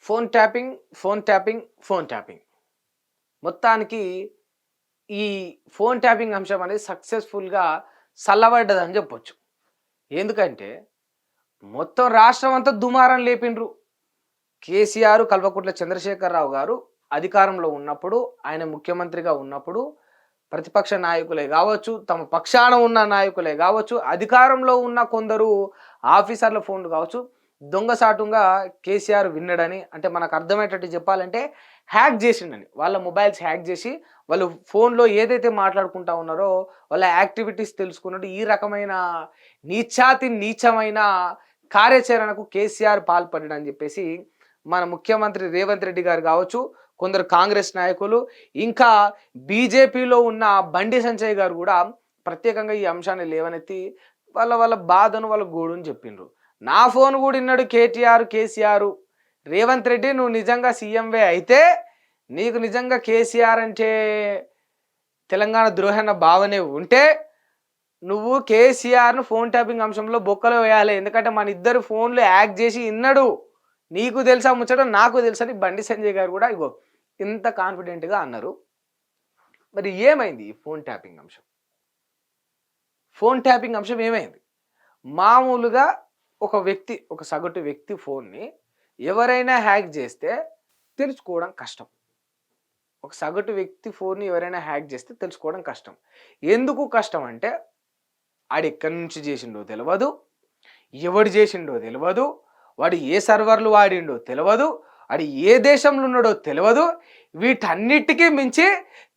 Phone tapping, phone tapping, phone tapping. మొత్తానికి ఈ phone tapping అంశం అనేది సక్సెస్‌ఫుల్‌గా సల్లబడ్డదని జెప్పొచ్చు. ఎందుకంటే, మొత్తం రాష్ట్రం అంతా దుమారం లేపిండ్రు. కేసీఆర్, కల్వకుంట్ల చంద్రశేఖరరావు గారు అధికారంలో ఉన్నప్పుడు, ఆయన ముఖ్యమంత్రిగా ఉన్నప్పుడు, ప్రతిపక్ష నాయకులే గావచ్చు, తమ పక్షాన ఉన్న నాయకులే గావచ్చు, అధికారంలో ఉన్న కొందరు ఆఫీసర్ల ఫోన్‌లు గావచ్చు, దొంగసాటుంగా కేసీఆర్ విన్నాడని, అంటే మనకు అర్థమయ్యేటట్టు చెప్పాలంటే హ్యాక్ జేసిండని. వాళ్ళ మొబైల్స్ హ్యాక్ జేసి, వాళ్ళు ఫోన్‌లో ఏదైతే మాట్లాడుకుంటా ఉన్నారో, వాళ్ళ యాక్టివిటీస్ తెలుసుకున్నట్టు ఈ రకమైన నీచాతి నీచమైన కార్యాచరణకు కేసీఆర్ పాల్పడ్డాడని జెప్పేసి మన ముఖ్యమంత్రి రేవంత్ రెడ్డి గారు కావచ్చు, కొందరు కాంగ్రెస్ నాయకులు, ఇంకా బీజేపీలో ఉన్న బండి సంజయ్ గారు కూడా ప్రత్యేకంగా ఈ అంశాన్ని లేవనెత్తి వాళ్ళ వాళ్ళ బాధను, వాళ్ళ గోడును చెప్పిండ్రు. నా ఫోన్ కూడా ఇన్నాడు కేసీఆర్. రేవంత్ రెడ్డి నువ్వు నిజంగా సీఎంవే అయితే నీకు నిజంగా కేసీఆర్ అంటే తెలంగాణ ద్రోహన్న భావనే ఉంటే నువ్వు కేసీఆర్ను ఫోన్ ట్యాపింగ్ అంశంలో బొక్కలో వేయాలి. ఎందుకంటే మన ఇద్దరు ఫోన్లు హ్యాక్ చేసి ఇన్నాడు. నీకు తెలుసా ముచ్చట, నాకు తెలుసని బండి సంజయ్ గారు కూడా ఇగో ఇంత కాన్ఫిడెంట్గా అన్నారు. మరి ఏమైంది ఈ ఫోన్ ట్యాపింగ్ అంశం? ఫోన్ ట్యాపింగ్ అంశం ఏమైంది? మామూలుగా ఒక సగటు వ్యక్తి ఫోన్ని ఎవరైనా హ్యాక్ చేస్తే తెలుసుకోవడం కష్టం. ఒక సగటు వ్యక్తి ఫోన్ని ఎవరైనా హ్యాక్ చేస్తే తెలుసుకోవడం కష్టం. ఎందుకు కష్టం అంటే ఆడు ఎక్కడి నుంచి చేసిండో తెలియదు, ఎవడు చేసిండో తెలియదు, వాడు ఏ సర్వర్లు వాడిండో తెలియదు, వాడు ఏ దేశంలో ఉన్నాడో తెలియదు. వీటన్నిటికీ మించి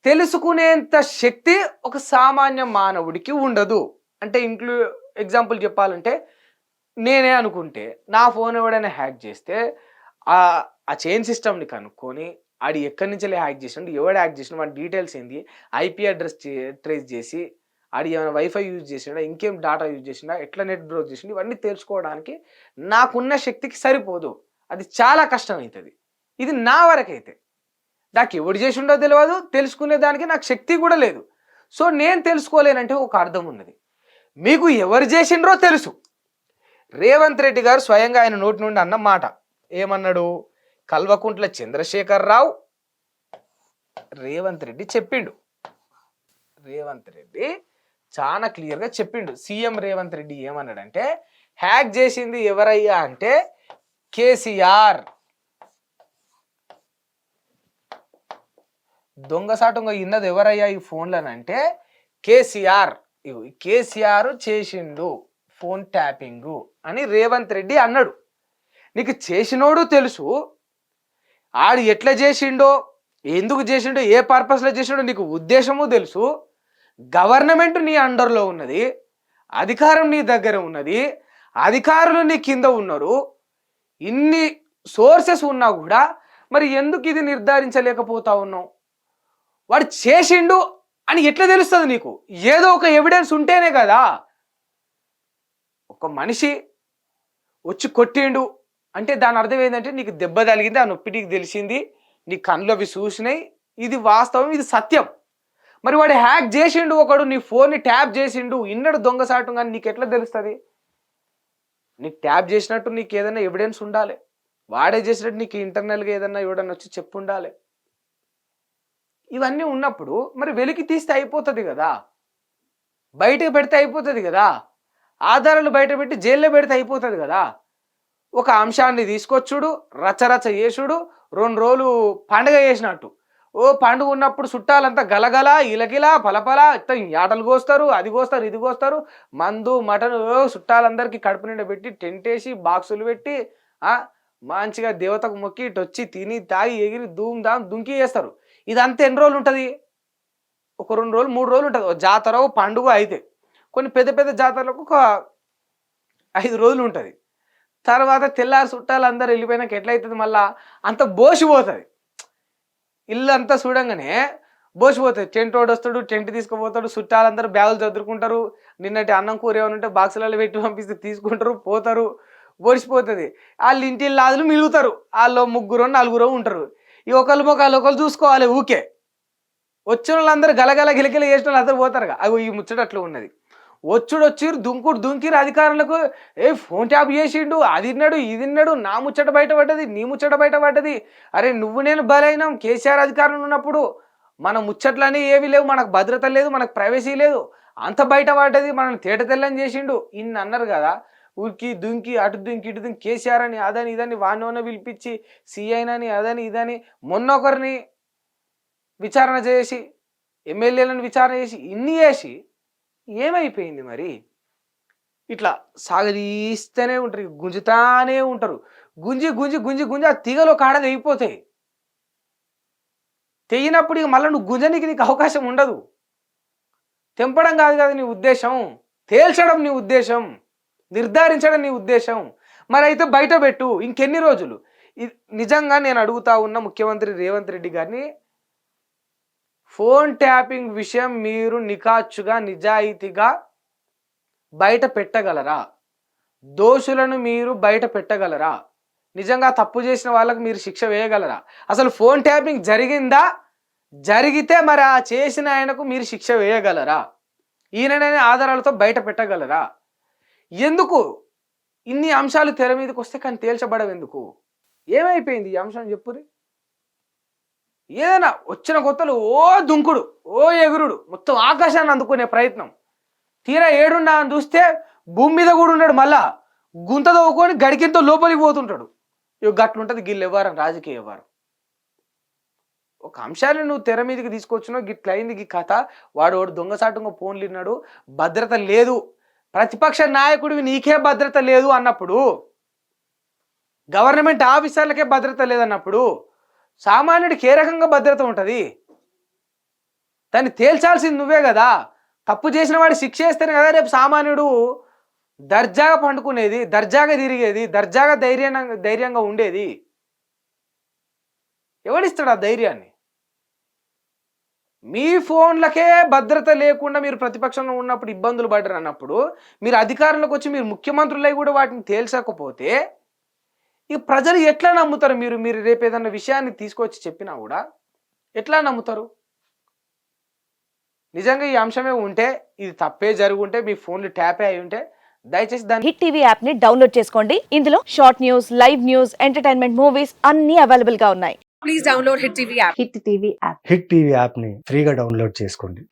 తెలుసుకునేంత శక్తి ఒక సామాన్య మానవుడికి ఉండదు. అంటే ఎగ్జాంపుల్ చెప్పాలంటే నేనే అనుకుంటే నా ఫోన్ ఎవడైనా హ్యాక్ చేస్తే ఆ చైన్ సిస్టమ్ని కనుక్కొని ఆడు ఎక్కడి నుంచి హ్యాక్ చేసిండు, ఎవడు హ్యాక్ చేసిండు, వాడి డీటెయిల్స్ ఏంది, ఐపీ అడ్రస్ ట్రేస్ చేసి ఆడు ఏమైనా వైఫై యూజ్ చేసిండా, ఇంకేం డాటా యూజ్ చేసిండా, ఎట్లా నెట్ బ్రౌజ్ చేసిండు, ఇవన్నీ తెలుసుకోవడానికి నాకున్న శక్తికి సరిపోదు. అది చాలా కష్టం అవుతుంది. ఇది నా వరకైతే నాకు ఎవడు చేసిండో తెలియదు, తెలుసుకునే దానికి నాకు శక్తి కూడా లేదు. సో నేను తెలుసుకోలేనంటే ఒక అర్థం ఉన్నది. మీకు ఎవరు చేసిండ్రో తెలుసు. రేవంత్ రెడ్డి గారు స్వయంగా ఆయన నోటి నుండి అన్న మాట ఏమన్నాడు? కల్వకుంట్ల చంద్రశేఖరరావు రేవంత్ రెడ్డి చెప్పిండు. రేవంత్ రెడ్డి చాలా క్లియర్గా చెప్పిండు. సీఎం రేవంత్ రెడ్డి ఏమన్నాడంటే హ్యాక్ చేసింది ఎవరయ్యా అంటే కేసీఆర్. దొంగసాటుగా ఇన్నది ఎవరయ్యా ఈ ఫోన్లనంటే కేసీఆర్. కేసీఆర్ చేసిండు ఫోన్ ట్యాపింగ్ అని రేవంత్ రెడ్డి అన్నాడు. నీకు చేసినోడు తెలుసు, ఆడు ఎట్లా చేసిండో, ఎందుకు చేసిండో, ఏ పర్పస్లో చేసిండో నీకు ఉద్దేశము తెలుసు. గవర్నమెంట్ నీ అండర్లో ఉన్నది, అధికారం నీ దగ్గర ఉన్నది, అధికారులు నీ కింద ఉన్నారు. ఇన్ని సోర్సెస్ ఉన్నా కూడా మరి ఎందుకు ఇది నిర్ధారించలేకపోతా ఉన్నావు? వాడు చేసిండు అని ఎట్లా తెలుస్తుంది నీకు? ఏదో ఒక ఎవిడెన్స్ ఉంటేనే కదా. ఒక మనిషి వచ్చి కొట్టిండు అంటే దాని అర్థం ఏంటంటే నీకు దెబ్బ తగిలింది, ఆ నొప్పి నీకు తెలిసింది, నీ కళ్ళు అవి చూసినాయి, ఇది వాస్తవం, ఇది సత్యం. మరి వాడు హ్యాక్ చేసిండు, ఒకడు నీ ఫోన్ని ట్యాప్ చేసిండు, ఇన్నడు దొంగసాటు, కానీ నీకు ఎట్లా తెలుస్తుంది? నీకు ట్యాప్ చేసినట్టు నీకు ఏదైనా ఎవిడెన్స్ ఉండాలి. వాడే చేసినట్టు నీకు ఇంటర్నల్గా ఏదన్నా ఎవడన్నా వచ్చి చెప్పు ఉండాలి. ఇవన్నీ ఉన్నప్పుడు మరి వెలికి తీస్తే అయిపోతుంది కదా, బయటకు పెడితే అయిపోతుంది కదా, ఆధారాలు బయట పెట్టి జైల్లో పెడితే అయిపోతుంది కదా. ఒక అంశాన్ని తీసుకొచ్చుడు, రచరచ చేసుడు, 2 రోజులు పండుగ చేసినట్టు. పండుగ ఉన్నప్పుడు చుట్టాలంతా గలగల ఇలగిలా పలపల ఆటలు కోస్తారు, అది కోస్తారు, ఇది కోస్తారు, మందు మటన్ చుట్టాలందరికీ కడుపు నిండా పెట్టి టెంట్ వేసి బాక్సులు పెట్టి మంచిగా దేవతకు మొక్కి ఇటు వచ్చి తిని తాగి ఎగిరి ధూమ్ ధామ్ దుంకి చేస్తారు. ఇదంతా ఎన్ని రోజులు ఉంటుంది? ఒక 2 రోజులు 3 రోజులు ఉంటుంది. జాతర పండుగ అయితే కొన్ని పెద్ద పెద్ద జాతరలకు ఒక 5 రోజులు ఉంటుంది. తర్వాత తెల్లారి చుట్టాలు అందరు వెళ్ళిపోయినాక ఎట్లయితుంది, మళ్ళా అంత బోసిపోతుంది. ఇల్లు అంతా చూడంగానే బోసిపోతుంది. టెంట్ వాడు వస్తాడు, టెంట్ తీసుకుపోతాడు, చుట్టాలందరూ బ్యాగులు చదువుకుంటారు, నిన్నటి అన్నం కూర ఏమైనా ఉంటే బాక్సులలో పెట్టి పంపిస్తే తీసుకుంటారు, పోతారు, బోసిపోతుంది. వాళ్ళు ఇంటి లాదులు మిలుగుతారు, వాళ్ళు 3 4 ఉంటారు. ఈ ఒకళ్ళు ఒకళ్ళు చూసుకోవాలి. ఊకే వచ్చిన వాళ్ళందరూ గలగల గిలగిల చేసిన వాళ్ళు అందరూ పోతారుగా. అవి ఈ ముచ్చట అట్లా ఉన్నది. వచ్చిరు దుంకుడు దుంకిరు అధికారులకు. ఫోన్ ట్యాప్ చేసిండు, అది విన్నాడు ఇది విన్నాడు, నా ముచ్చట బయటపడ్డది నీ ముచ్చట బయటపడ్డది. అరే నువ్వు నేను బలైనాం కేసీఆర్ అధికారులు ఉన్నప్పుడు. మన ముచ్చట్లని ఏవి లేవు, మనకు భద్రత లేదు, మనకు ప్రైవసీ లేదు, అంత బయటపడ్డది, మనల్ని తేట తెల్లని చేసిండు ఇన్ని అన్నారు కదా. ఊరికి దుంకి అటు దుంకి ఇటు దుంకి కేసీఆర్ అని అదని ఇదని వాడిని పిలిపించి సిఐనని అదని ఇదని మొన్న ఒకరిని విచారణ చేసి ఎమ్మెల్యేలను విచారణ చేసి ఇన్ని చేసి ఏమైపోయింది మరి? ఇట్లా సాగదీస్తూనే ఉంటారు, గుంజుతానే ఉంటారు. గుంజి గుంజి గుంజి గుంజి ఆ తీగలో కాడ తెగిపోతాయి. తెగినప్పుడు ఇక మళ్ళీ నువ్వు గుంజనికి నీకు అవకాశం ఉండదు. తెంపడం కాదు కదా నీ ఉద్దేశం, తేల్చడం నీ ఉద్దేశం, నిర్ధారించడం నీ ఉద్దేశం. మరి అయితే బయట పెట్టు. ఇంకెన్ని రోజులు? నిజంగా నేను అడుగుతా ఉన్న ముఖ్యమంత్రి రేవంత్ రెడ్డి గారిని, ఫోన్ ట్యాపింగ్ విషయం మీరు నికాచుగా నిజాయితీగా బయట పెట్టగలరా? దోషులను మీరు బయట పెట్టగలరా? నిజంగా తప్పు చేసిన వాళ్ళకు మీరు శిక్ష వేయగలరా? అసలు ఫోన్ ట్యాపింగ్ జరిగిందా? జరిగితే మరి ఆ చేసిన ఆయనకు మీరు శిక్ష వేయగలరా? ఈయననే ఆధారాలతో బయట పెట్టగలరా? ఎందుకు ఇన్ని అంశాలు తెర మీదకి వస్తే కానీ తేల్చబడవెందుకు? ఏమైపోయింది ఈ అంశం చెప్పురి. ఏదైనా వచ్చిన కొత్తలు ఓ దుంకుడు ఓ ఎగురుడు, మొత్తం ఆకాశాన్ని అందుకునే ప్రయత్నం. తీరా ఏడున్నా అని చూస్తే భూమి మీద కూడా ఉన్నాడు, మళ్ళా గుంత తవ్వుకొని గడికింతో లోపలికి పోతుంటాడు. ఇక గట్లుంటుంది గిల్లు వ్యవహారం, రాజకీయ వ్యవహారం. ఒక అంశాన్ని నువ్వు తెర మీదకి తీసుకొచ్చినావు, గిట్లయింది ఈ కథ. వాడు దొంగసాటుగా ఫోన్లు విన్నాడు, భద్రత లేదు, ప్రతిపక్ష నాయకుడివి నీకే భద్రత లేదు అన్నప్పుడు, గవర్నమెంట్ ఆఫీసర్లకే భద్రత లేదన్నప్పుడు సామాన్యుడికి ఏ రకంగా భద్రత ఉంటుంది? దాన్ని తేల్చాల్సింది నువ్వే కదా. తప్పు చేసిన వాడు శిక్ష వేస్తేనే కదా రేపు సామాన్యుడు దర్జాగా పండుకునేది, దర్జాగా తిరిగేది, దర్జాగా ధైర్యంగా ఉండేది. ఎవడిస్తాడు ఆ ధైర్యాన్ని? మీ ఫోన్లకే భద్రత లేకుండా మీరు ప్రతిపక్షంలో ఉన్నప్పుడు ఇబ్బందులు పడ్డారు అన్నప్పుడు, మీరు అధికారంలోకి వచ్చి మీరు ముఖ్యమంత్రులై కూడా వాటిని తేల్చకపోతే ఈ ప్రజలు ఎట్లా నమ్ముతారు? మీరు రేపు ఏదన్నా విషయాన్ని తీసుకొచ్చి చెప్పినా కూడా ఎట్లా నమ్ముతారు? నిజంగా ఈ అంశమే ఉంటే, ఇది తప్పే జరుగుంటే, మీ ఫోన్లు ట్యాపే అయి ఉంటే దయచేసి దాన్ని హిట్ టీవీ యాప్ ని డౌన్లోడ్ చేసుకోండి. ఇందులో short news, live news, entertainment movies అన్ని అవైలబుల్ గా ఉన్నాయి. Please download hit TV app. Hit TV యాప్ని ఫ్రీగా డౌన్లోడ్ చేసుకోండి.